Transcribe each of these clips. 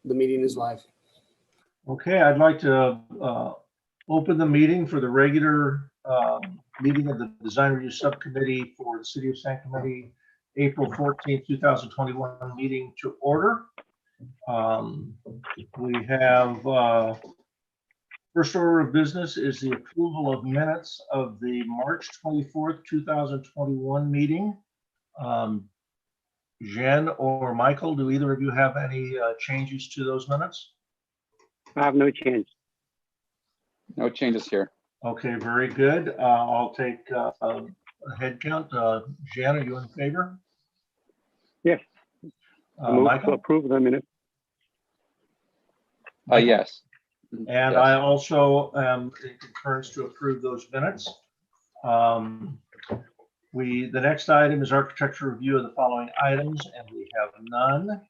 The meeting is live. Okay, I'd like to open the meeting for the regular meeting of the Design Review Subcommittee for the City of San Clemente, April 14th, 2021 meeting to order. We have first order of business is the approval of minutes of the March 24th, 2021 meeting. Jen or Michael, do either of you have any changes to those minutes? I have no change. No changes here. Okay, very good. I'll take a head count. Jen, are you in favor? Yes. Move to Michael? approve the minutes. Yes. And Yes. I also am in concurrence to approve those minutes. The next item is architecture review of the following items, and we have none.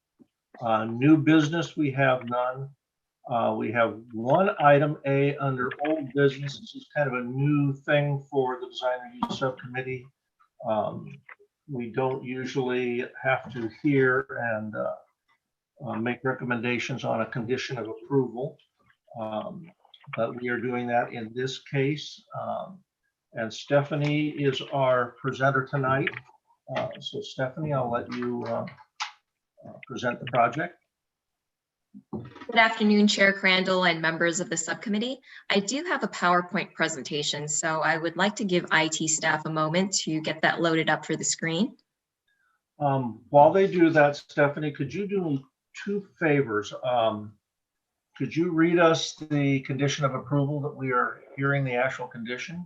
New business, we have none. We have one item A under old business. This is kind of a new thing for the Design Review Subcommittee. We don't usually have to hear and make recommendations on a condition of approval, but we are doing that in this case. And Stephanie is our presenter tonight. So Stephanie, I'll let you present the project. Good afternoon, Chair Crandall and members of the subcommittee. I do have a PowerPoint presentation, so I would like to give IT staff a moment to get that loaded up for the screen. While they do that, Stephanie, could you do me two favors? Could you read us the condition of approval that we are hearing, the actual condition?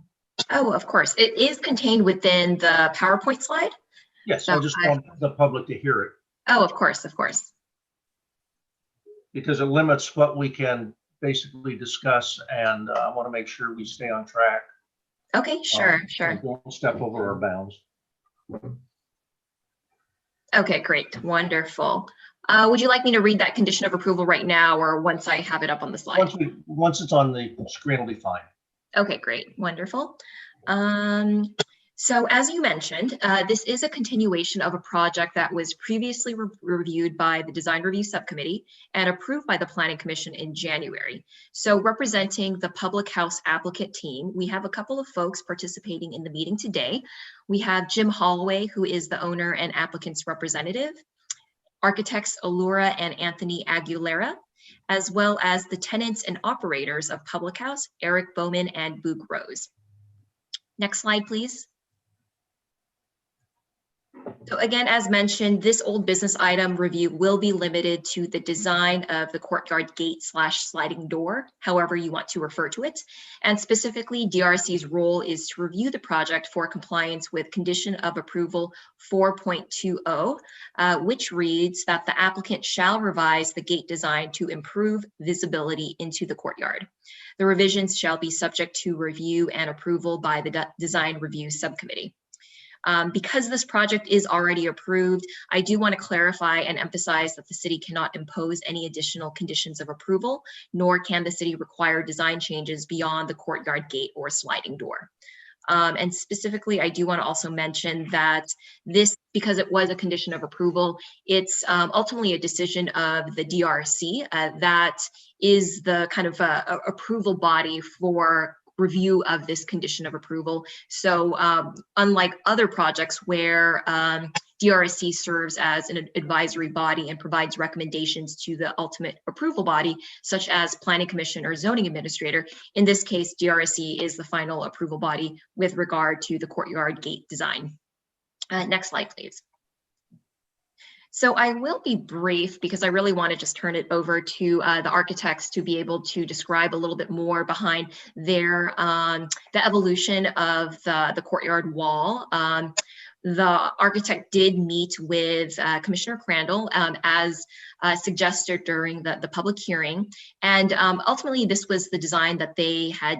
Oh, of course. It is contained within the PowerPoint slide. Yes, So I just want the public to hear it, Oh, of course, of course. because it limits what we can basically discuss, and I want to make sure we stay on track. Okay, sure, and sure. Don't step over our bounds. Okay, great, wonderful. Would you like me to read that condition of approval right now or once I have it up on the slide? Once it's on the screen, it'll be fine. Okay, great, wonderful. So as you mentioned, this is a continuation of a project that was previously reviewed by the Design Review Subcommittee and approved by the Planning Commission in January. So representing the Public House applicant team, we have a couple of folks participating in the meeting today. We have Jim Holloway, who is the owner and applicant's representative, architects Allura and Anthony Aguilera, as well as the tenants and operators of Public House, Eric Bowman and Boog Rose. Next slide, please. So again, as mentioned, this old business item review will be limited to the design of the courtyard gate / sliding door, however you want to refer to it. And specifically, DRC's role is to review the project for compliance with condition of approval 4.20, which reads that the applicant shall revise the gate design to improve visibility into the courtyard. The revisions shall be subject to review and approval by the Design Review Subcommittee. Because this project is already approved, I do want to clarify and emphasize that the city cannot impose any additional conditions of approval, nor can the city require design changes beyond the courtyard gate or sliding door. And specifically, I do want to also mention that this, because it was a condition of approval, it's ultimately a decision of the DRC that is the kind of approval body for review of this condition of approval. So unlike other projects where DRC serves as an advisory body and provides recommendations to the ultimate approval body, such as Planning Commission or Zoning Administrator, in this case, DRC is the final approval body with regard to the courtyard gate design. Next slide, please. So I will be brief because I really want to just turn it over to the architects to be able to describe a little bit more behind their the evolution of the courtyard wall. The architect did meet with Commissioner Crandall as suggested during the public hearing. And ultimately, this was the design that they had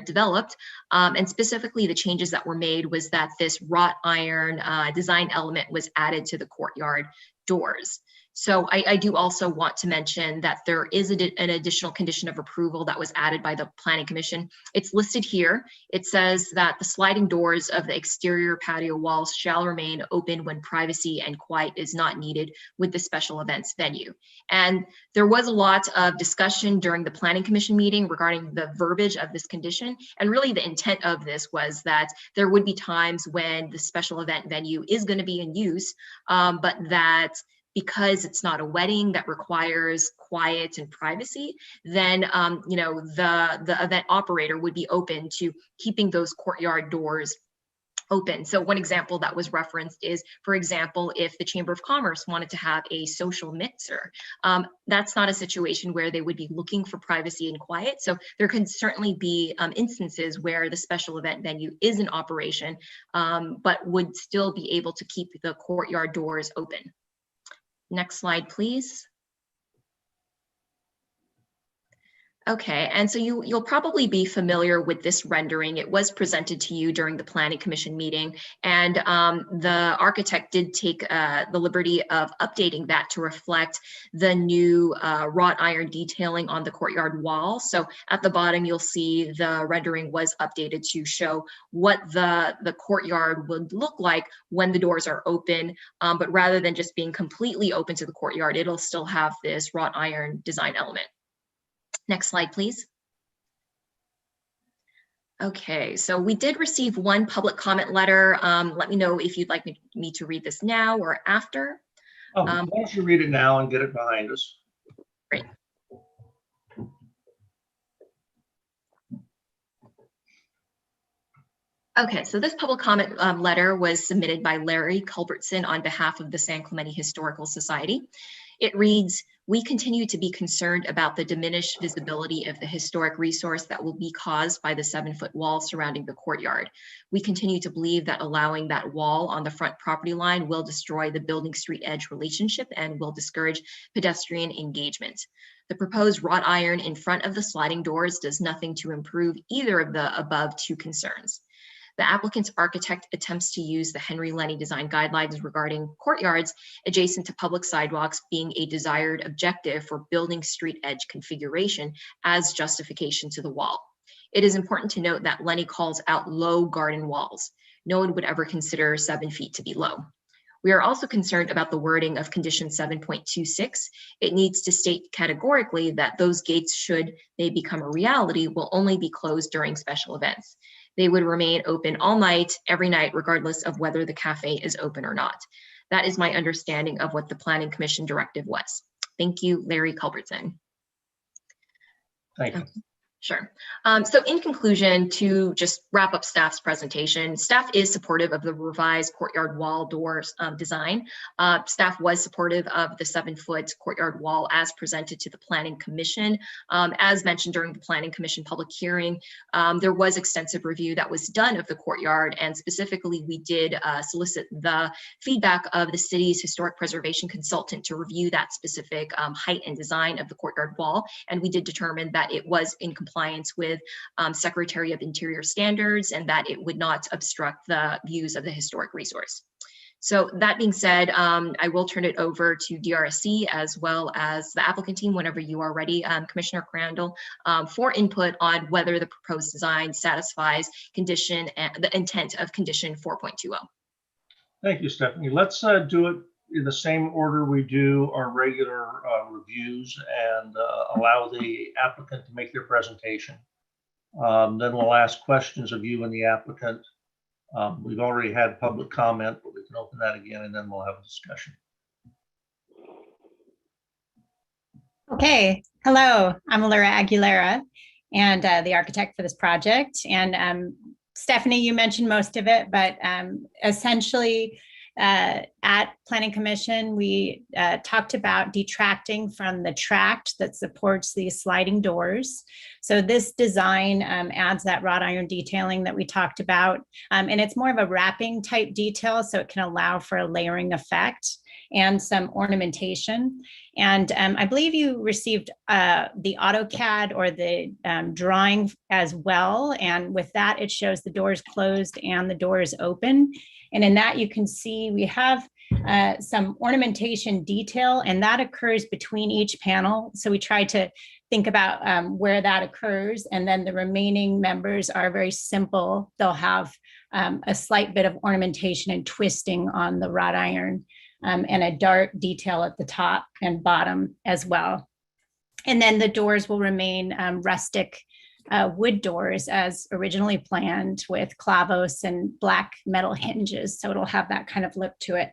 developed. And specifically, the changes that were made was that this wrought iron design element was added to the courtyard doors. So I do also want to mention that there is an additional condition of approval that was added by the Planning Commission. It's listed here. It says that the sliding doors of the exterior patio walls shall remain open when privacy and quiet is not needed with the special events venue. And there was a lot of discussion during the Planning Commission meeting regarding the verbiage of this condition. And really the intent of this was that there would be times when the special event venue is going to be in use, but that because it's not a wedding that requires quiet and privacy, then the event operator would be open to keeping those courtyard doors open. So one example that was referenced is, for example, if the Chamber of Commerce wanted to have a social mixer, that's not a situation where they would be looking for privacy and quiet. So there can certainly be instances where the special event venue is in operation, but would still be able to keep the courtyard doors open. Next slide, please. Okay, and so you'll probably be familiar with this rendering. It was presented to you during the Planning Commission meeting, and the architect did take the liberty of updating that to reflect the new wrought iron detailing on the courtyard wall. So at the bottom, you'll see the rendering was updated to show what the courtyard would look like when the doors are open, but rather than just being completely open to the courtyard, it'll still have this wrought iron design element. Next slide, please. Okay, so we did receive one public comment letter. Let me know if you'd like me to read this now or after. Why don't you read it now and get it behind us? Great. Okay, so this public comment letter was submitted by Larry Culbertson on behalf of the San Clemente Historical Society. It reads, "We continue to be concerned about the diminished visibility of the historic resource that will be caused by the 7-foot wall surrounding the courtyard. We continue to believe that allowing that wall on the front property line will destroy the building street edge relationship and will discourage pedestrian engagement. The proposed wrought iron in front of the sliding doors does nothing to improve either of the above two concerns. The applicant's architect attempts to use the Henry Lenny design guidelines regarding courtyards adjacent to public sidewalks being a desired objective for building street edge configuration as justification to the wall. It is important to note that Lenny calls out low garden walls. No one would ever consider 7 feet to be low. We are also concerned about the wording of condition 7.26. It needs to state categorically that those gates, should they become a reality, will only be closed during special events. They would remain open all night, every night, regardless of whether the cafe is open or not. That is my understanding of what the Planning Commission directive was. Thank you, Larry Culbertson." Thank you. Sure. So in conclusion, to just wrap up staff's presentation, staff is supportive of the revised courtyard wall doors design. Staff was supportive of the 7-foot courtyard wall as presented to the Planning Commission. As mentioned during the Planning Commission public hearing, there was extensive review that was done of the courtyard, and specifically we did solicit the feedback of the city's historic preservation consultant to review that specific height and design of the courtyard wall, and we did determine that it was in compliance with Secretary of Interior standards and that it would not obstruct the views of the historic resource. So that being said, I will turn it over to DRSC as well as the applicant team whenever you are ready, Commissioner Crandall, for input on whether the proposed design satisfies condition and the intent of condition 4.20. Thank you, Stephanie. Let's do it in the same order we do our regular reviews and allow the applicant to make their presentation. Then we'll ask questions of you and the applicant. We've already had public comment, but we can open that again and then we'll have a discussion. Okay, hello, I'm Laura Aguilera and the architect for this project. And Stephanie, you mentioned most of it, but essentially at Planning Commission, we talked about detracting from the tract that supports these sliding doors. So this design adds that wrought iron detailing that we talked about. And it's more of a wrapping type detail, so it can allow for a layering effect and some ornamentation. And I believe you received the AutoCAD or the drawing as well. And with that, it shows the doors closed and the doors open. And in that, you can see we have some ornamentation detail, and that occurs between each panel. So we try to think about where that occurs. And then the remaining members are very simple. They'll have a slight bit of ornamentation and twisting on the wrought iron, and a dart detail at the top and bottom as well. And then the doors will remain rustic wood doors as originally planned, with clavos and black metal hinges. So it'll have that kind of look to it.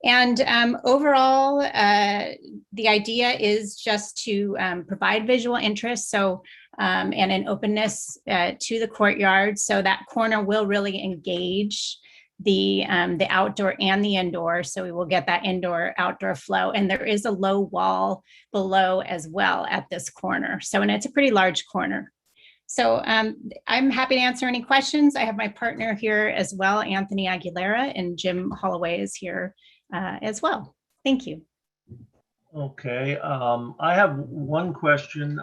And overall, the idea is just to provide visual interest, so and an openness to the courtyard, so that corner will really engage the outdoor and the indoor. So we will get that indoor outdoor flow, and there is a low wall below as well at this corner. So, and it's a pretty large corner. So I'm happy to answer any questions. I have my partner here as well, Anthony Aguilera, and Jim Holloway is here as well. Thank you. Okay, I have one question.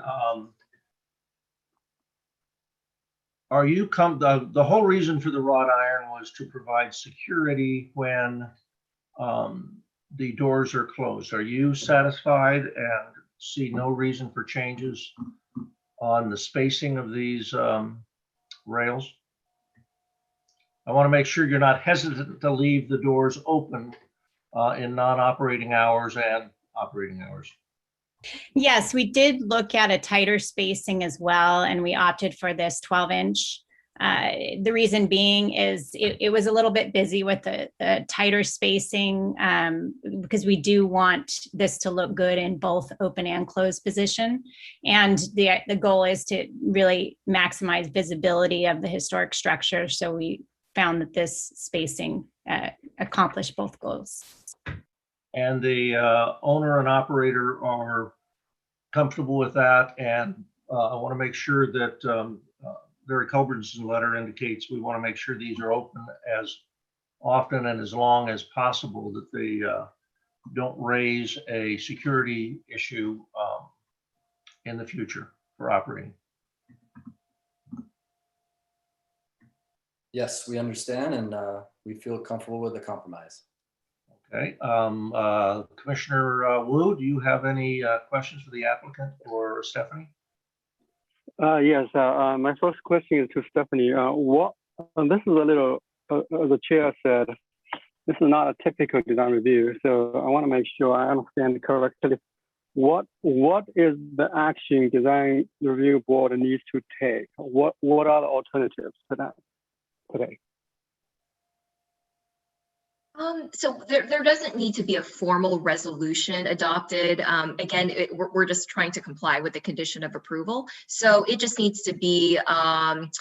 Are you the whole reason for the wrought iron was to provide security when the doors are closed. Are you satisfied and see no reason for changes on the spacing of these rails? I want to make sure you're not hesitant to leave the doors open in non-operating hours and operating hours. Yes, we did look at a tighter spacing as well, and we opted for this 12-inch. The reason being is it was a little bit busy with the tighter spacing, because we do want this to look good in both open and closed position. And the goal is to really maximize visibility of the historic structure. So we found that this spacing accomplished both goals. And the owner and operator are comfortable with that. And I want to make sure that Larry Culbertson's letter indicates we want to make sure these are open as often and as long as possible, that they don't raise a security issue in the future for operating. Yes, we understand, and we feel comfortable with the compromise. Okay, Commissioner Wu, do you have any questions for the applicant or Stephanie? Yes, my first question is to Stephanie. This is a little, as the chair said, this is not a typical design review. So I want to make sure I understand correctly. What is the action design review board needs to take? What are the alternatives to that today? So there doesn't need to be a formal resolution adopted. Again, we're just trying to comply with the condition of approval. So it just needs to be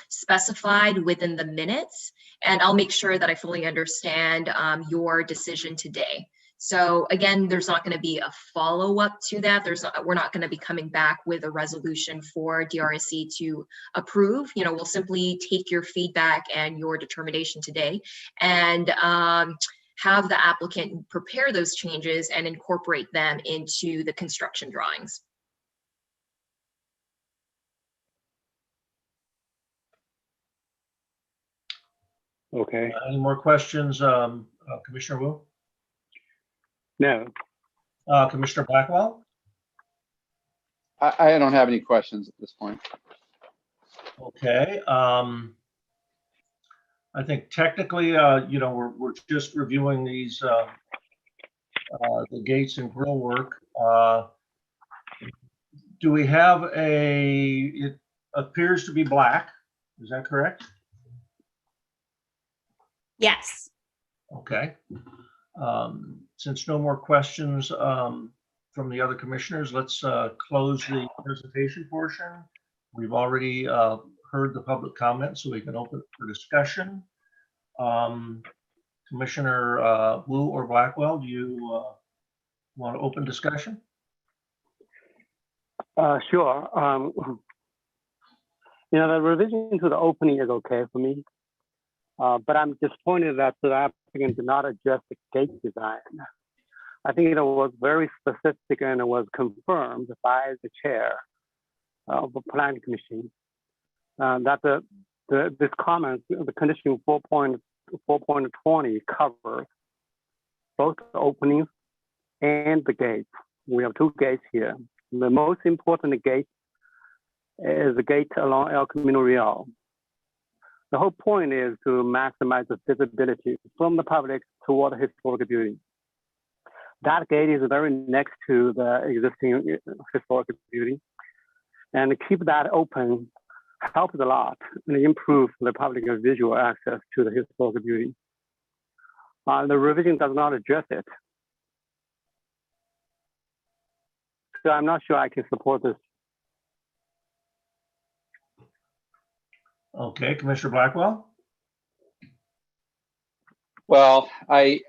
specified within the minutes, and I'll make sure that I fully understand your decision today. So again, there's not going to be a follow-up to that. We're not going to be coming back with a resolution for DRSC to approve. You know, we'll simply take your feedback and your determination today, and have the applicant prepare those changes and incorporate them into the construction drawings. Okay. Any more questions, Commissioner Wu? No. Commissioner Blackwell? I don't have any questions at this point. Okay. I think technically, you know, we're just reviewing these, the gates and grill work. Do we have it appears to be black, is that correct? Yes. Okay. Since no more questions from the other commissioners, let's close the presentation portion. We've already heard the public comment, so we can open it for discussion. Commissioner Wu or Blackwell, do you want to open discussion? Sure. You know, the revision to the opening is okay for me, but I'm disappointed that the applicant did not adjust the gate design. I think it was very specific and it was confirmed by the chair of the planning commission that this comment, the condition 4.20 covers both the openings and the gates. We have two gates here. The most important gate is the gate along El Camino Real. The whole point is to maximize the visibility from the public toward the historic building. That gate is very next to the existing historic building, and keep that open helps a lot and improve the public visual access to the historic building. The revision does not address it. So I'm not sure I can support this. Okay, Commissioner Blackwell? Well, I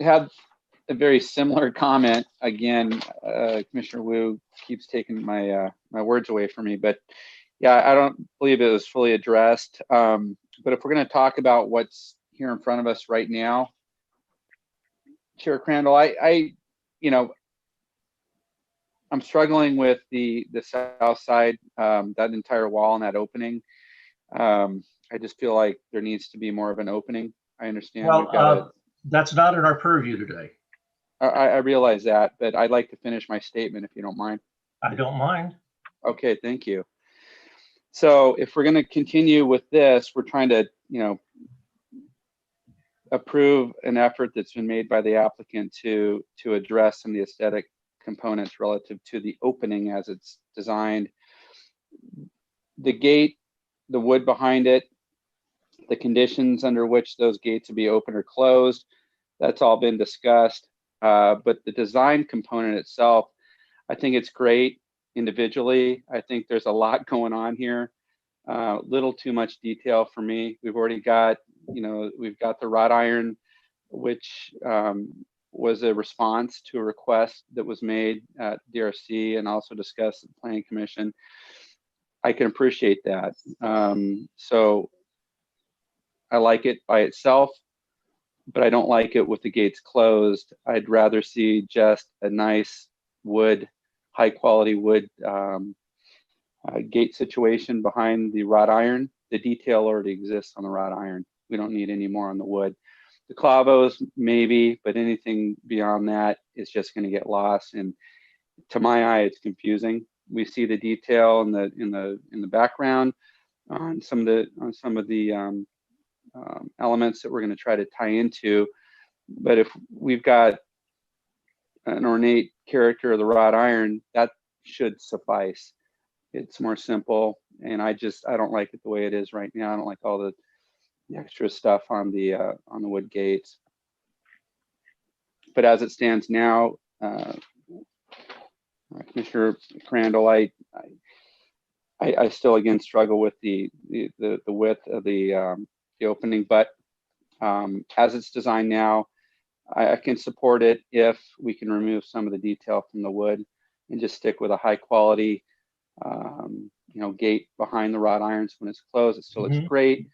had a very similar comment. Again, Commissioner Wu keeps taking my my words away from me, but yeah, I don't believe it was fully addressed. But if we're going to talk about what's here in front of us right now, Chair Crandall, you know, I'm struggling with the south side, that entire wall and that opening. I just feel like there needs to be more of an opening. I understand. Well, that's not in our purview today. I realize that, but I'd like to finish my statement if you don't mind. I don't mind. Okay, thank you. So if we're going to continue with this, we're trying to, you know, approve an effort that's been made by the applicant to address some of the aesthetic components relative to the opening as it's designed. The gate, the wood behind it, the conditions under which those gates will be open or closed, that's all been discussed. But the design component itself, I think it's great individually. I think there's a lot going on here. Little too much detail for me. We've already got, you know, we've got the wrought iron, which was a response to a request that was made at DRC and also discussed at the Planning Commission. I can appreciate that. So I like it by itself, but I don't like it with the gates closed. I'd rather see just a nice wood, high quality wood gate situation behind the wrought iron. The detail already exists on the wrought iron. We don't need any more on the wood. The clavos maybe, but anything beyond that is just going to get lost. And to my eye, it's confusing. We see the detail in the background on some of the elements that we're going to try to tie into. But if we've got an ornate character of the wrought iron, that should suffice. It's more simple, and I don't like it the way it is right now. I don't like all the extra stuff on the wood gates. But as it stands now, Commissioner Crandall, I still again struggle with the width of the opening, but as it's designed now, I can support it if we can remove some of the detail from the wood and just stick with a high quality you know, gate behind the wrought irons. When it's closed, it still looks great,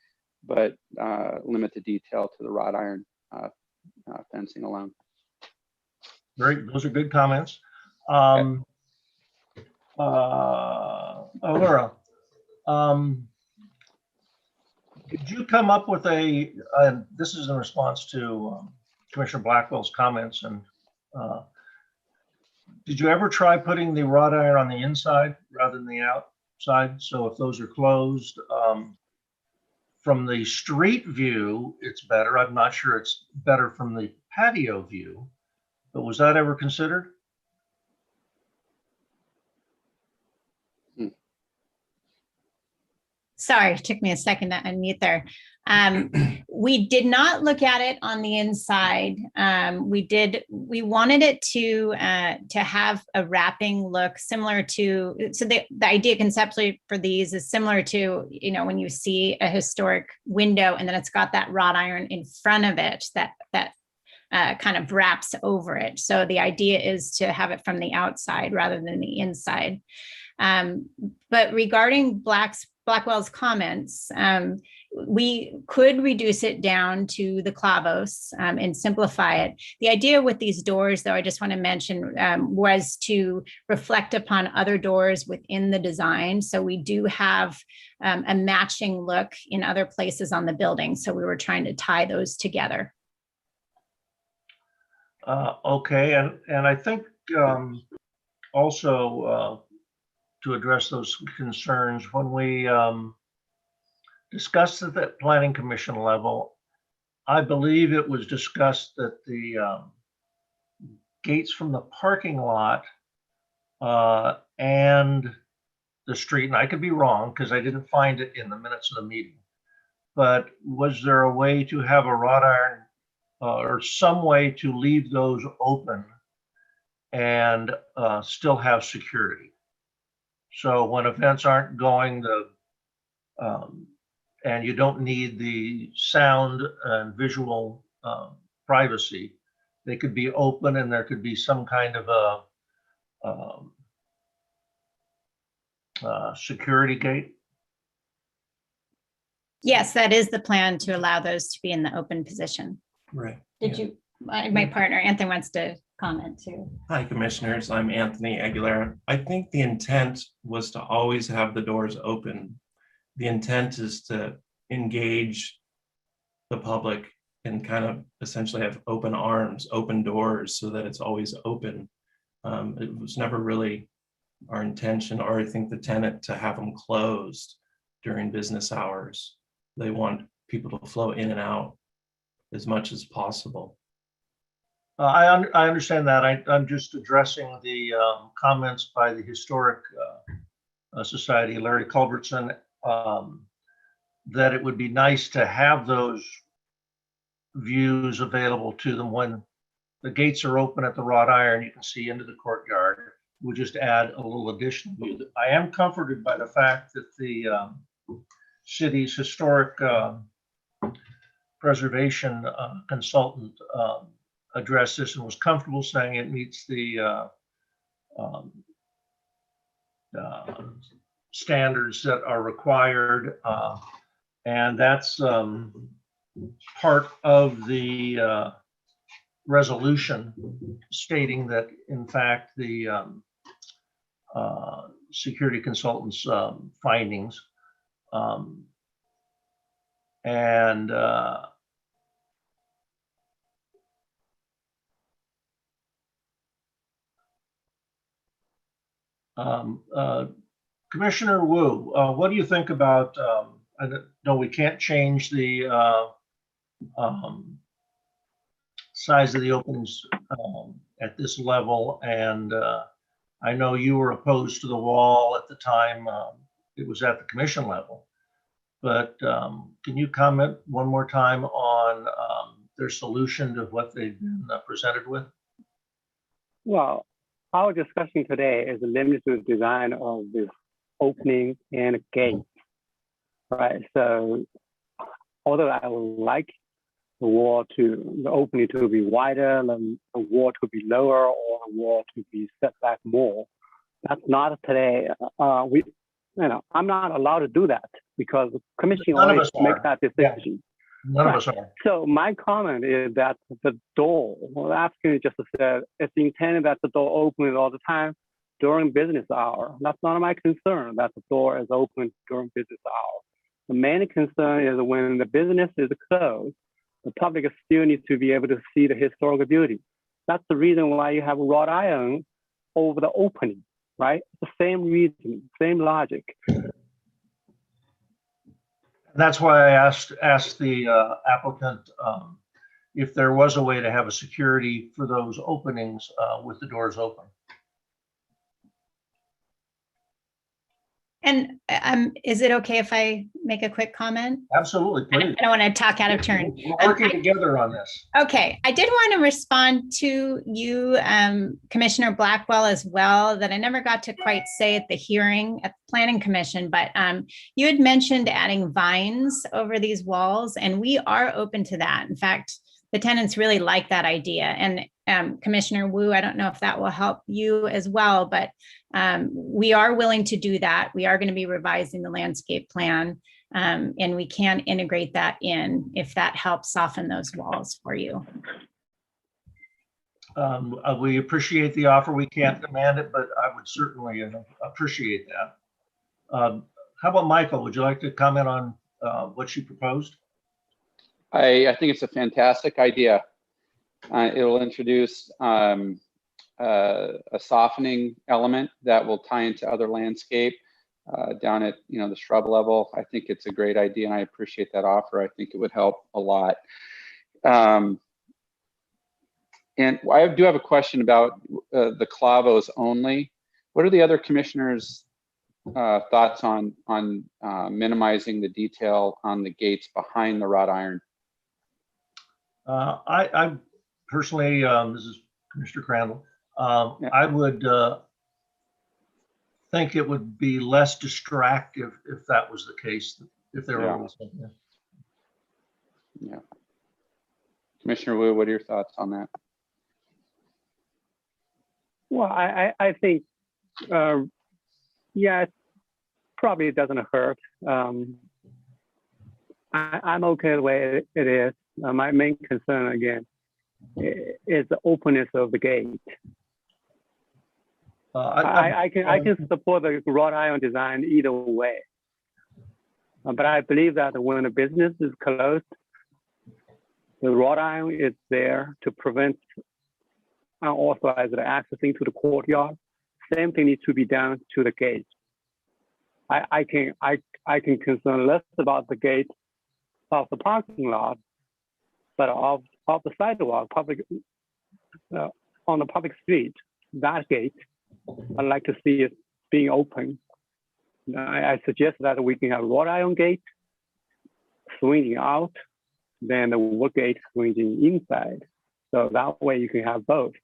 but limit the detail to the wrought iron fencing alone. Great, those are good comments. Laura, did you come up with this is in response to Commissioner Blackwell's comments, and did you ever try putting the wrought iron on the inside rather than the outside? So if those are closed, from the street view, it's better. I'm not sure it's better from the patio view, but was that ever considered? Sorry, it took me a second to unmute there. We did not look at it on the inside. We wanted it to have a wrapping look similar to, so the idea conceptually for these is similar to, you know, when you see a historic window and then it's got that wrought iron in front of it that kind of wraps over it. So the idea is to have it from the outside rather than the inside. But regarding Blackwell's comments, we could reduce it down to the clavos and simplify it. The idea with these doors, though, I just want to mention, was to reflect upon other doors within the design. So we do have a matching look in other places on the building. So we were trying to tie those together. Okay, and I think also to address those concerns, when we discussed at the planning commission level, I believe it was discussed that the gates from the parking lot and the street, and I could be wrong because I didn't find it in the minutes of the meeting, but was there a way to have a wrought iron or some way to leave those open and still have security? So when events aren't going, and you don't need the sound and visual privacy, they could be open and there could be some kind of a security gate. Yes, that is the plan, to allow those to be in the open position. Right. Did yeah. you, my partner, Anthony wants to comment too. Hi, Commissioners. I'm Anthony Aguilera. I think the intent was to always have the doors open. The intent is to engage the public and kind of essentially have open arms, open doors, so that it's always open. It was never really our intention, or I think the tenant, to have them closed during business hours. They want people to flow in and out as much as possible. I understand that. I'm just addressing the comments by the Historic Society, Larry Culbertson, that it would be nice to have those views available to them when the gates are open at the wrought iron. You can see into the courtyard. We'll just add a little additional view. I am comforted by the fact that the city's historic preservation consultant addressed this and was comfortable saying it meets the standards that are required. And that's part of the resolution stating that, in fact, the security consultant's findings and Commissioner Wu, what do you think about, I know we can't change the size of the openings at this level, and I know you were opposed to the wall at the time it was at the commission level, but can you comment one more time on their solution to what they've been presented with? Well, our discussion today is limited to the design of this opening and gate, right? So although I would like the opening to be wider, the wall to be lower, or the wall to be set back more, that's not today. I'm not allowed to do that because the commission always makes that decision. None of us are. So my comment is that the door, well, the applicant just said it's intended that the door opens all the time during business hour. That's not my concern, that the door is open during business hour. The main concern is when the business is closed, the public still needs to be able to see the historical beauty. That's the reason why you have wrought iron over the opening, right? The same reason, same logic. That's why I asked the applicant if there was a way to have a security for those openings with the doors open. And is it okay if I make a quick comment? Absolutely, please. I don't want to talk out of turn. We're working together on this. Okay, I did want to respond to you, Commissioner Blackwell, as well, that I never got to quite say at the hearing at the Planning Commission, but you had mentioned adding vines over these walls, and we are open to that. In fact, the tenants really like that idea. And Commissioner Wu, I don't know if that will help you as well, but we are willing to do that. We are going to be revising the landscape plan, and we can integrate that in if that helps soften those walls for you. We appreciate the offer. We can't demand it, but I would certainly appreciate that. How about Michael? Would you like to comment on what she proposed? I think it's a fantastic idea. It'll introduce a softening element that will tie into other landscape down at the shrub level. I think it's a great idea, and I appreciate that offer. I think it would help a lot. And I do have a question about the clavos only. What are the other commissioners' thoughts on minimizing the detail on the gates behind the wrought iron? I personally, this is Commissioner Crandall. Yeah. I would think it would be less distractive if that was the case. If they were Yeah. always in there. Yeah. Commissioner Wu, what are your thoughts on that? Well, I think, yeah, it probably doesn't hurt. I'm okay the way it is. My main concern, again, is the openness of the gate. I can support the wrought iron design either way. But I believe that when a business is closed, the wrought iron is there to prevent unauthorized accessing to the courtyard. Same thing needs to be done to the gate. I can concern less about the gate of the parking lot, but of the sidewalk, public on the public street. That gate, I'd like to see it being open. I suggest that we can have wrought iron gate swinging out, then the wood gate swinging inside. So that way you can have both.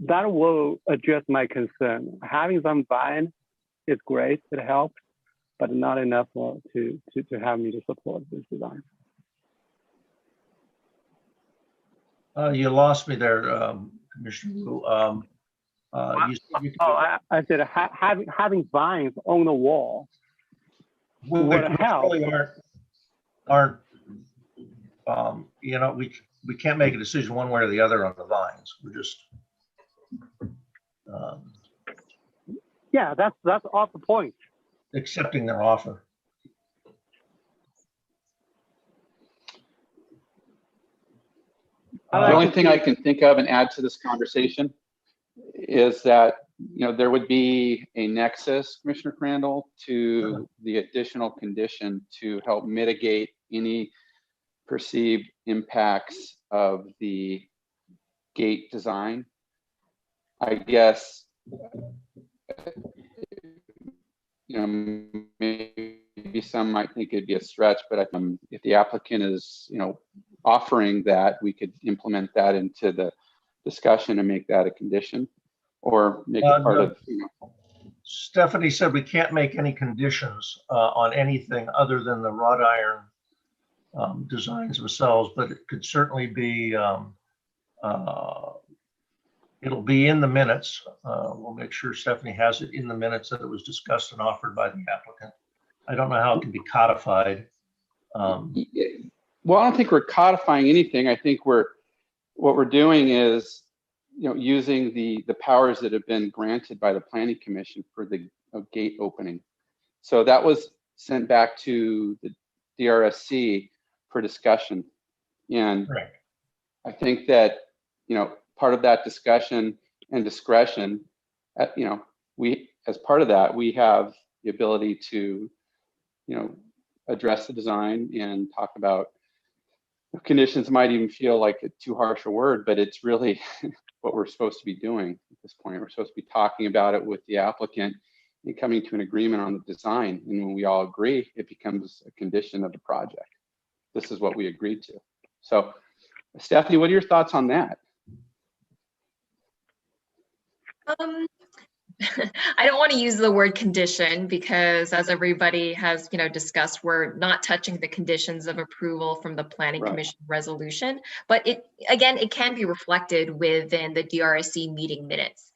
That will address my concern. Having some vine is great, it helps, but not enough to have me to support this design. You lost me there, Commissioner Wu. You said you could, I said having vines on the wall would help. really aren't we can't make a decision one way or the other on the vines. We're just yeah, that's off the point. Accepting their offer. The only thing I can think of and add to this conversation is that there would be a nexus, Commissioner Crandall, to the additional condition to help mitigate any perceived impacts of the gate design. I guess maybe some might think it'd be a stretch, but if the applicant is offering that, we could implement that into the discussion and make that a condition, or make it part of. Stephanie said we can't make any conditions on anything other than the wrought iron designs themselves, but it could certainly be. It'll be in the minutes. We'll make sure Stephanie has it in the minutes that it was discussed and offered by the applicant. I don't know how it can be codified. Well, I don't think we're codifying anything. I think what we're doing is, using the powers that have been granted by the Planning Commission for the gate opening. So that was sent back to the DRSC for discussion, and Correct. I think that part of that discussion and discretion, we, as part of that, we have the ability to address the design and talk about conditions. Might even feel like a too harsh a word, but it's really what we're supposed to be doing at this point. We're supposed to be talking about it with the applicant and coming to an agreement on the design. And when we all agree, it becomes a condition of the project. This is what we agreed to. So, Stephanie, what are your thoughts on that? I don't want to use the word condition because, as everybody has discussed, we're not touching the conditions of approval from the Planning Commission resolution. But it can be reflected within the DRSC meeting minutes.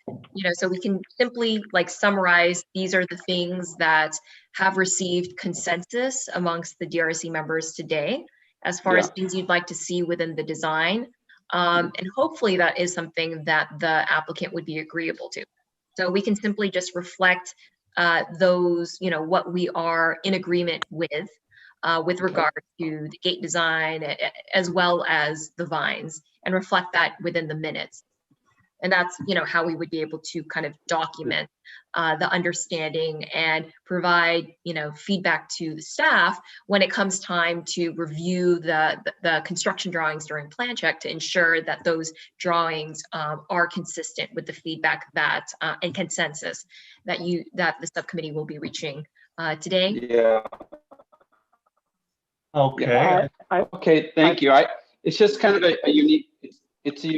So we can simply summarize, these are the things that have received consensus amongst the DRSC members today, as far as things you'd like to see within the design. And hopefully that is something that the applicant would be agreeable to. So we can simply just reflect those, what we are in agreement with. with regard to the gate design as well as the vines, and reflect that within the minutes. And that's, how we would be able to kind of document the understanding and provide, feedback to the staff when it comes time to review the construction drawings during plan check to ensure that those drawings are consistent with the feedback that and consensus that the subcommittee will be reaching today. Yeah. Okay. Okay, thank you. It's just kind of a unique, it's a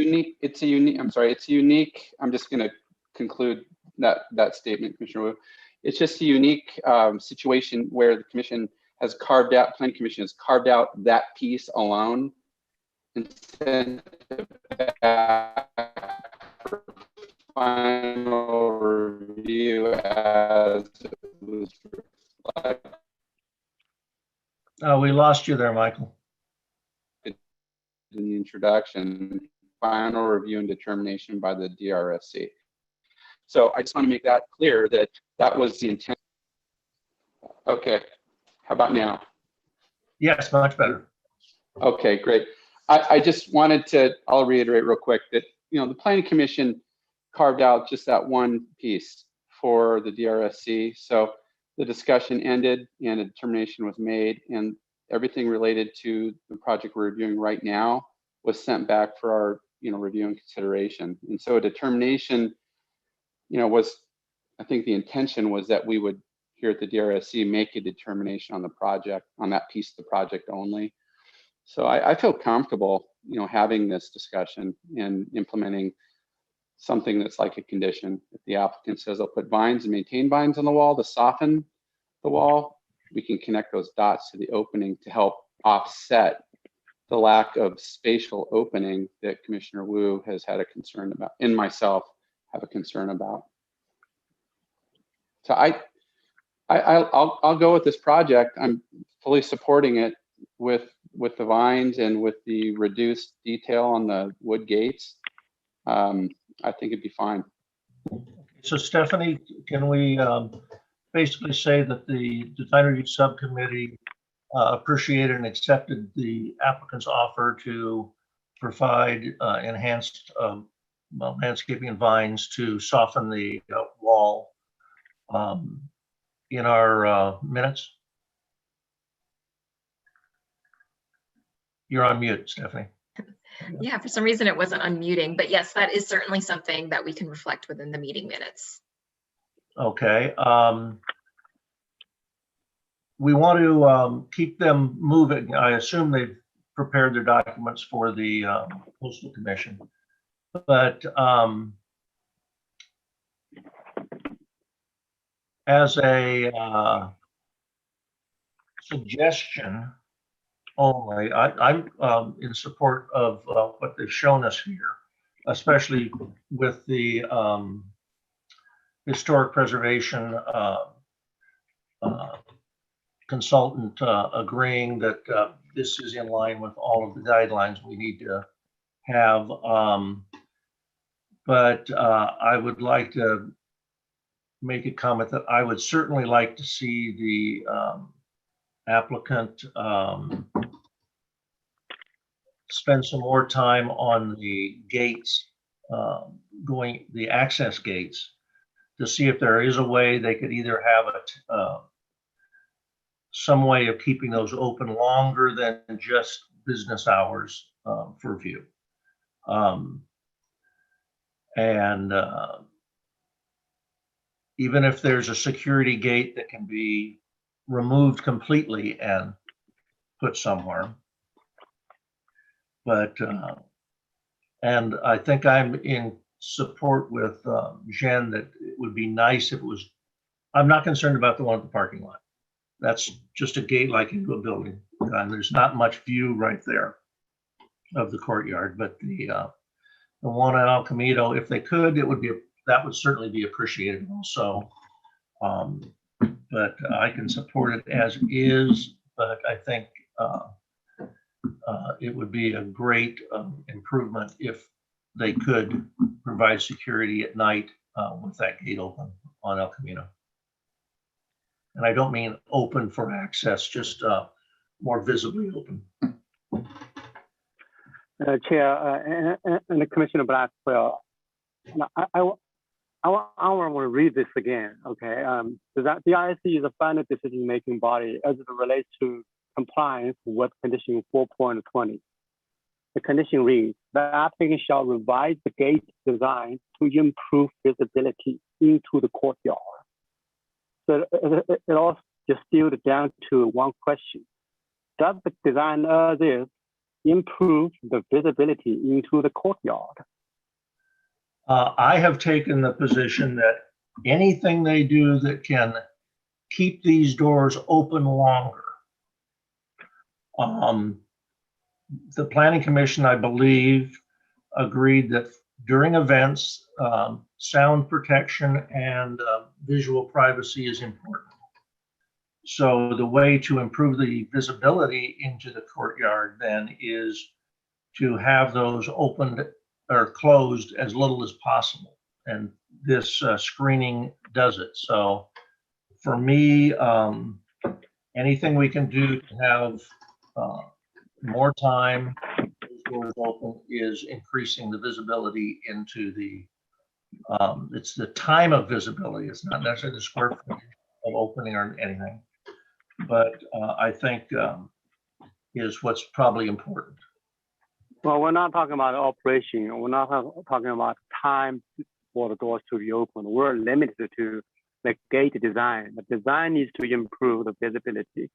unique, I'm just going to conclude that statement, Commissioner Wu. It's just a unique situation where the commission has carved out, Planning Commission has carved out that piece alone and sent it back for final review as it was reflected. We lost you there, Michael. In the introduction, final review and determination by the DRSC. So I just want to make that clear that that was the intent. Okay, how about now? Yes, much better. Okay, great. I just wanted to, I'll reiterate real quick that, the Planning Commission carved out just that one piece for the DRSC. So the discussion ended and a determination was made, and everything related to the project we're reviewing right now was sent back for our, review and consideration. And so a determination, was, I think the intention was that we would here at the DRSC make a determination on the project, on that piece of the project only. So I feel comfortable, having this discussion and implementing something that's like a condition. If the applicant says they'll put vines and maintain vines on the wall to soften the wall, we can connect those dots to the opening to help offset the lack of spatial opening that Commissioner Wu has had a concern about, and myself have a concern about. So I'll go with this project. I'm fully supporting it with the vines and with the reduced detail on the wood gates. I think it'd be fine. So Stephanie, can we basically say that the Design Review Subcommittee appreciated and accepted the applicant's offer to provide enhanced landscaping and vines to soften the wall in our minutes? You're on mute, Stephanie. Yeah, for some reason it wasn't unmuting, but yes, that is certainly something that we can reflect within the meeting minutes. Okay. We want to keep them moving. I assume they've prepared their documents for the Coastal Commission, but as a suggestion only, I'm in support of what they've shown us here, especially with the historic preservation consultant agreeing that this is in line with all of the guidelines we need to have. But I would like to make a comment that I would certainly like to see the applicant spend some more time on the gates, the access gates, to see if there is a way they could either have it some way of keeping those open longer than just business hours for view. And even if there's a security gate that can be removed completely and put somewhere. But, and I think I'm in support with Jen that it would be nice if it was, I'm not concerned about the one at the parking lot. That's just a gate like into a building. And there's not much view right there of the courtyard, but the one at El Camino, if they could, it would be, that would certainly be appreciated also. But I can support it as is, but I think it would be a great improvement if they could provide security at night with that gate open on El Camino. And I don't mean open for access, just more visibly open. Chair and Commissioner Blackwell, I want to read this again, okay? The ISC is a final decision-making body as it relates to compliance with condition 4.20. The condition reads, the applicant shall revise the gate design to improve visibility into the courtyard. So it all distilled down to one question. Does the design as is improve the visibility into the courtyard? I have taken the position that anything they do that can keep these doors open longer. The Planning Commission, I believe, agreed that during events, sound protection and visual privacy is important. So the way to improve the visibility into the courtyard then is to have those opened or closed as little as possible. And this screening does it. So for me, anything we can do to have more time doors open is increasing the visibility into the, it's the time of visibility. It's not necessarily the square footage of opening or anything, but I think is what's probably important. Well, we're not talking about operation. We're not talking about time for the doors to be open. We're limited to the gate design. The design needs to improve the visibility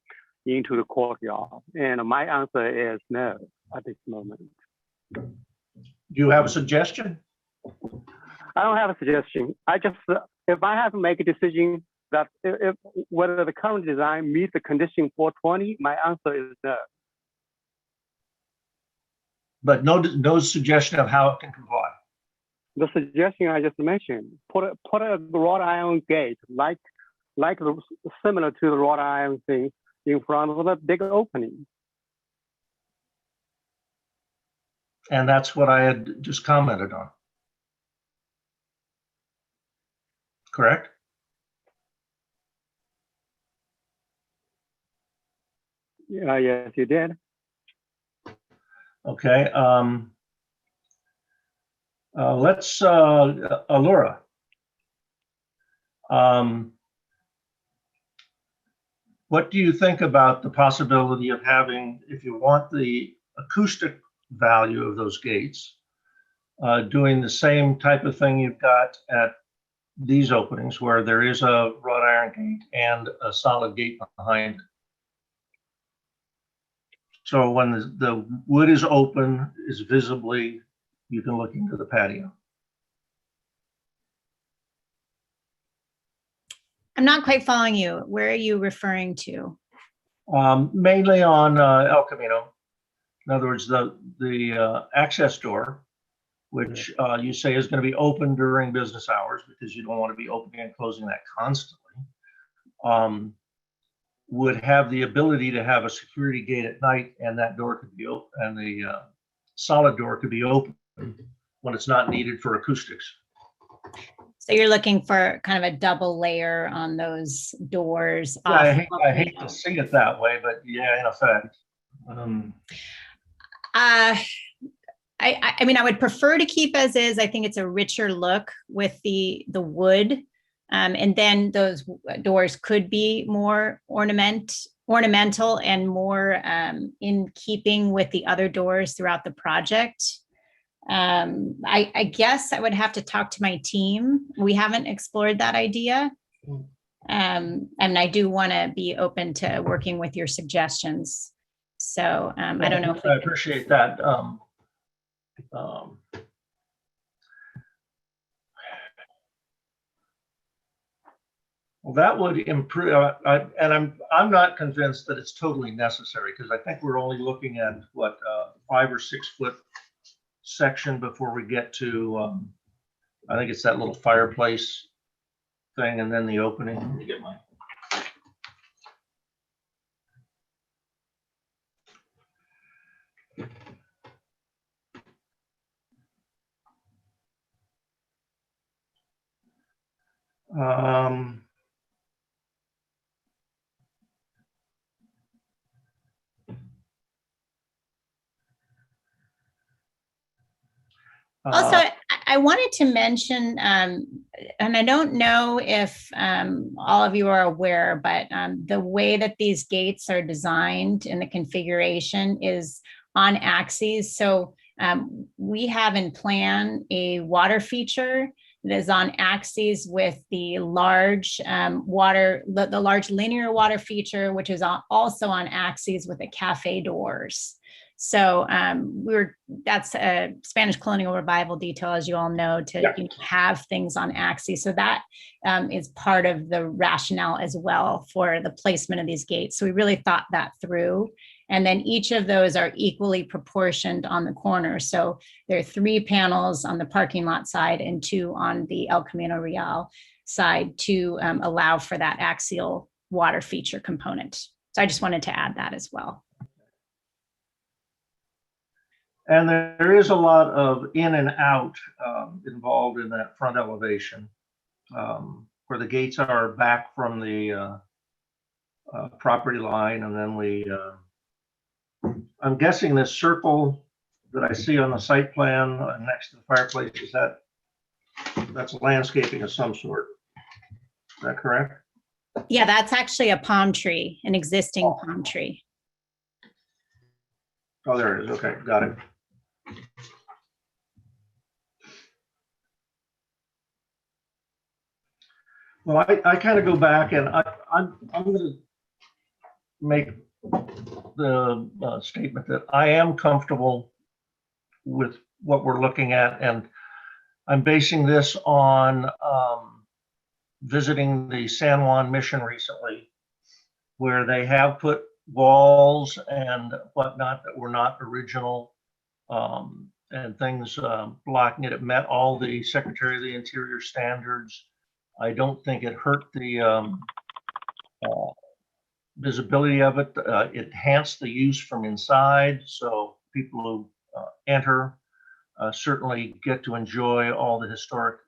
into the courtyard. And my answer is no at this moment. Do you have a suggestion? I don't have a suggestion. I just, if I have to make a decision that if whether the current design meets the condition 420, my answer is no. But no suggestion of how it can comply. The suggestion I just mentioned, put a wrought iron gate similar to the wrought iron thing in front of the big opening. And that's what I had just commented on. Correct? Yeah, yes, you did. Okay. Let's Allura. What do you think about the possibility of having, if you want the acoustic value of those gates, doing the same type of thing you've got at these openings where there is a wrought iron gate and a solid gate behind it? So when the wood is open, is visibly, you can look into the patio. I'm not quite following you. Where are you referring to? Mainly on El Camino. In other words, the access door, which you say is going to be open during business hours because you don't want to be opening and closing that constantly, would have the ability to have a security gate at night, and that door could be open, and the solid door could be open when it's not needed for acoustics. So you're looking for kind of a double layer on those doors. Yeah, I hate to see it that way, but yeah, in effect. I mean, I would prefer to keep as is. I think it's a richer look with the wood. And then those doors could be more ornamental and more in keeping with the other doors throughout the project. I guess I would have to talk to my team. We haven't explored that idea. And I do want to be open to working with your suggestions. So I don't know if I appreciate that. Well, that would improve, and I'm not convinced that it's totally necessary, because I think we're only looking at what 5 or 6 foot section before we get to I think it's that little fireplace thing, and then the opening. Let me get my Also, I wanted to mention, and I don't know if all of you are aware, but the way that these gates are designed in the configuration is on axes. So we have in plan a water feature that is on axes with the large the large linear water feature, which is also on axes with the cafe doors. So that's a Spanish colonial revival detail, as you all know, to have things on axes. So that is part of the rationale as well for the placement of these gates. So we really thought that through. And then each of those are equally proportioned on the corner. So there are 3 panels on the parking lot side and 2 on the El Camino Real side to allow for that axial water feature component. So I just wanted to add that as well. And there is a lot of in and out involved in that front elevation, where the gates are back from the property line. And then I'm guessing this circle that I see on the site plan next to the fireplace, that's landscaping of some sort. Is that correct? Yeah, that's actually a palm tree, an existing palm tree. Oh, there it is. Okay, got it. Well, I kind of go back, and I'm going to make the statement that I am comfortable with what we're looking at, and I'm basing this on visiting the San Juan mission recently, where they have put walls and whatnot that were not original, and things blocking it. It met all the Secretary of the Interior standards. I don't think it hurt the visibility of it. It enhanced the use from inside, so people who enter certainly get to enjoy all the historic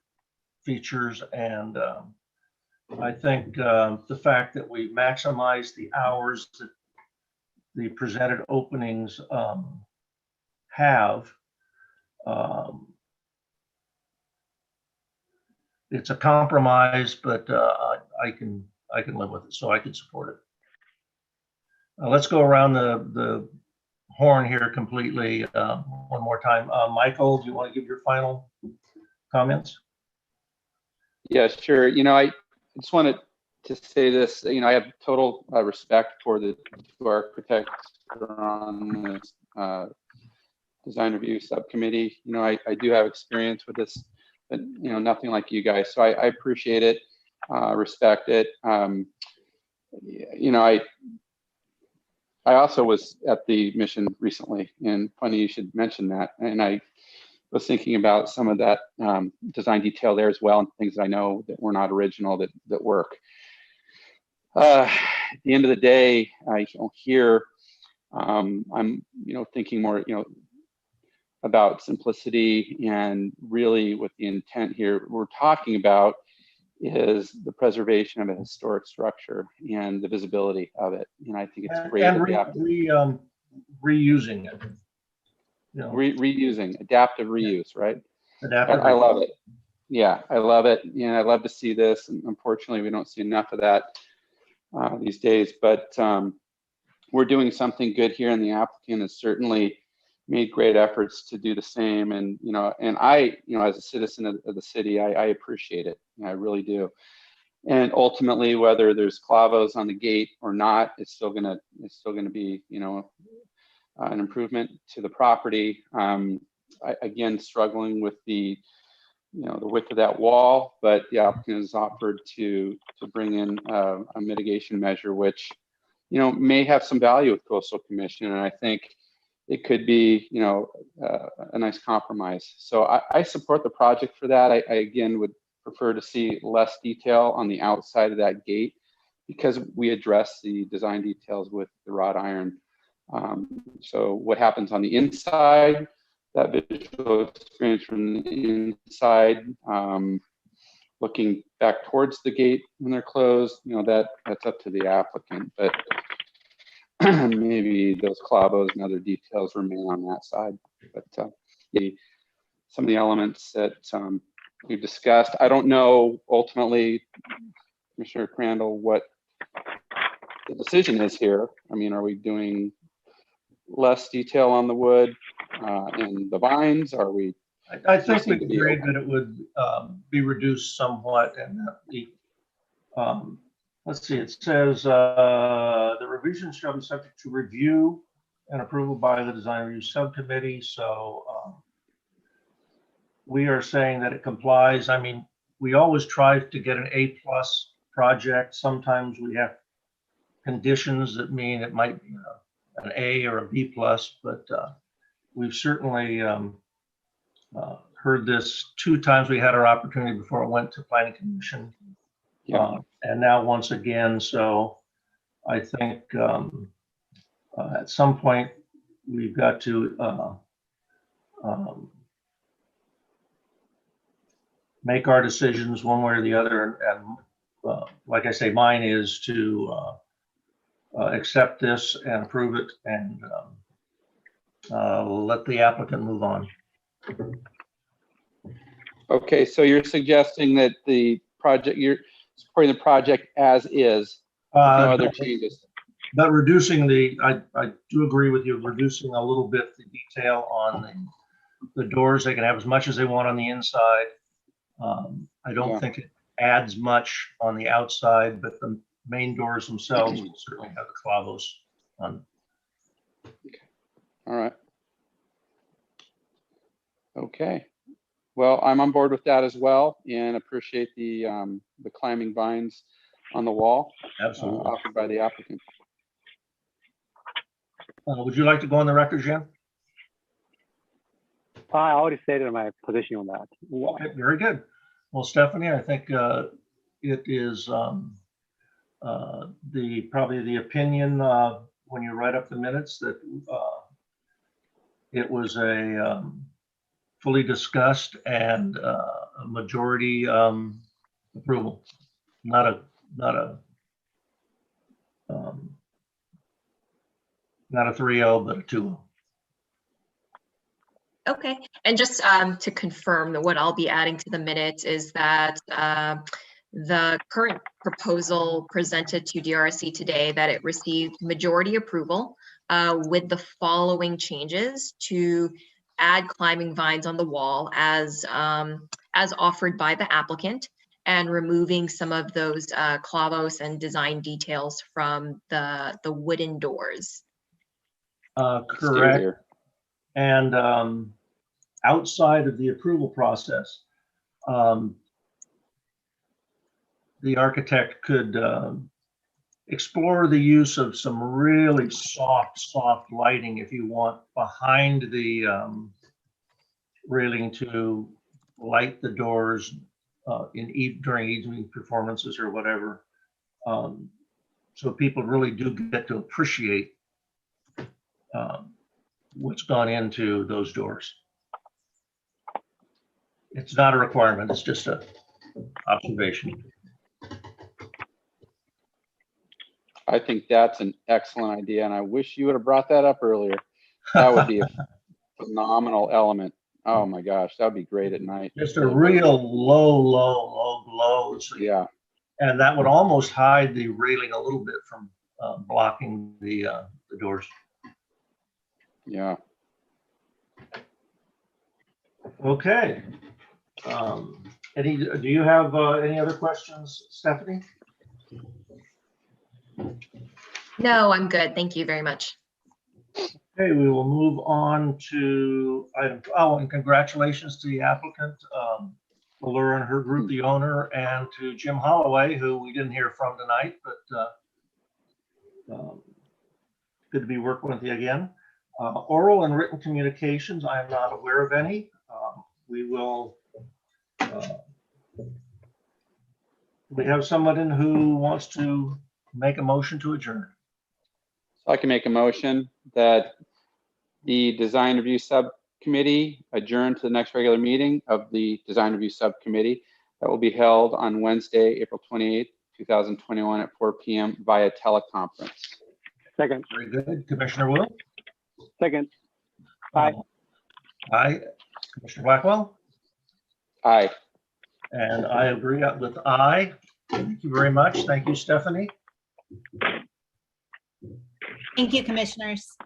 features. And I think the fact that we maximize the hours that the presented openings have, it's a compromise, but I can live with it, so I can support it. Let's go around the horn here completely one more time. Michael, do you want to give your final comments? Yeah, sure. I just wanted to say this. I have total respect for the 2 architects on this design review subcommittee. I do have experience with this, but nothing like you guys. So I appreciate it, respect it. I also was at the mission recently, and funny you should mention that. And I was thinking about some of that design detail there as well, and things that I know that were not original that work. At the end of the day, here I'm thinking more about simplicity, and really what the intent here we're talking about is the preservation of a historic structure and the visibility of it. And I think it's great. And reusing it. Reusing, adaptive reuse, right? Adaptive. I love it. Yeah, I love it. I love to see this. And unfortunately, we don't see enough of that these days. But we're doing something good here, and the applicant has certainly made great efforts to do the same. And and I, as a citizen of the city, I appreciate it. I really do. And ultimately, whether there's clavos on the gate or not, it's still gonna be an improvement to the property. Again, struggling with the width of that wall, but the applicant has offered to bring in a mitigation measure, which may have some value with Coastal Commission, and I think it could be a nice compromise. So I support the project for that. I again would prefer to see less detail on the outside of that gate, because we address the design details with the wrought iron. So what happens on the inside, that visual experience from the inside, looking back towards the gate when they're closed, that's up to the applicant. But maybe those clavos and other details remain on that side. But some of the elements that we've discussed. I don't know ultimately, Commissioner Crandall, what the decision is here. I mean, are we doing less detail on the wood and the vines? Are we? I think we Seem to be agreed open. that it would be reduced somewhat, and that the, let's see, it says, the revision shall be subject to review and approval by the design review subcommittee. So we are saying that it complies. I mean, we always try to get an A+ project. Sometimes we have conditions that mean it might be an A or a B+, but we've certainly heard this 2 times. We had our opportunity before it went to planning commission, Yeah. and now once again. So I think at some point we've got to make our decisions one way or the other. And like I say, mine is to accept this and approve it, and let the applicant move on. Okay, so you're suggesting that the project, you're supporting the project as is, no other changes? But reducing I do agree with you, reducing a little bit the detail on the doors. They can have as much as they want on the inside. I don't Yeah. think it adds much on the outside, but the main doors themselves will certainly have the clavos on. All right. Okay. Well, I'm on board with that as well, and appreciate the climbing vines on the wall Absolutely. offered by the applicant. Would you like to go on the record, Jen? I already stated my position on that. Okay, very good. Well, Stephanie, I think it is probably the opinion when you write up the minutes that it was a fully discussed and a majority approval, not a 3-0, but a 2-0. Okay, and just to confirm that what I'll be adding to the minutes is that the current proposal presented to DRC today, that it received majority approval with the following changes: to add climbing vines on the wall as offered by the applicant, and removing some of those clavos and design details from the wooden doors. Correct. Here. And outside of the approval process, the architect could explore the use of some really soft lighting, if you want, behind the railing to light the doors during evening performances or whatever. So people really do get to appreciate what's gone into those doors. It's not a requirement, it's just a observation. I think that's an excellent idea, and I wish you would have brought that up earlier. That would be a phenomenal element. Oh my gosh, that would be great at night. Just a real low glow. So, Yeah. and that would almost hide the railing a little bit from blocking the doors. Yeah. Okay. Do you have any other questions, Stephanie? No, I'm good. Thank you very much. Okay, we will move on to item. Oh, and congratulations to the applicant, Allura and her group, the owner, and to Jim Holloway, who we didn't hear from tonight, but good to be working with you again. Oral and written communications, I am not aware of any. We will. We have someone who wants to make a motion to adjourn. So I can make a motion that the design review subcommittee adjourn to the next regular meeting of the design review subcommittee that will be held on Wednesday, April 28th, 2021 at 4 p.m. via teleconference. Second. Very good. Commissioner Wu? Second. Aye. Aye. Commissioner Blackwell? Aye. And I agree with aye. Thank you very much. Thank you, Stephanie. Thank you, commissioners.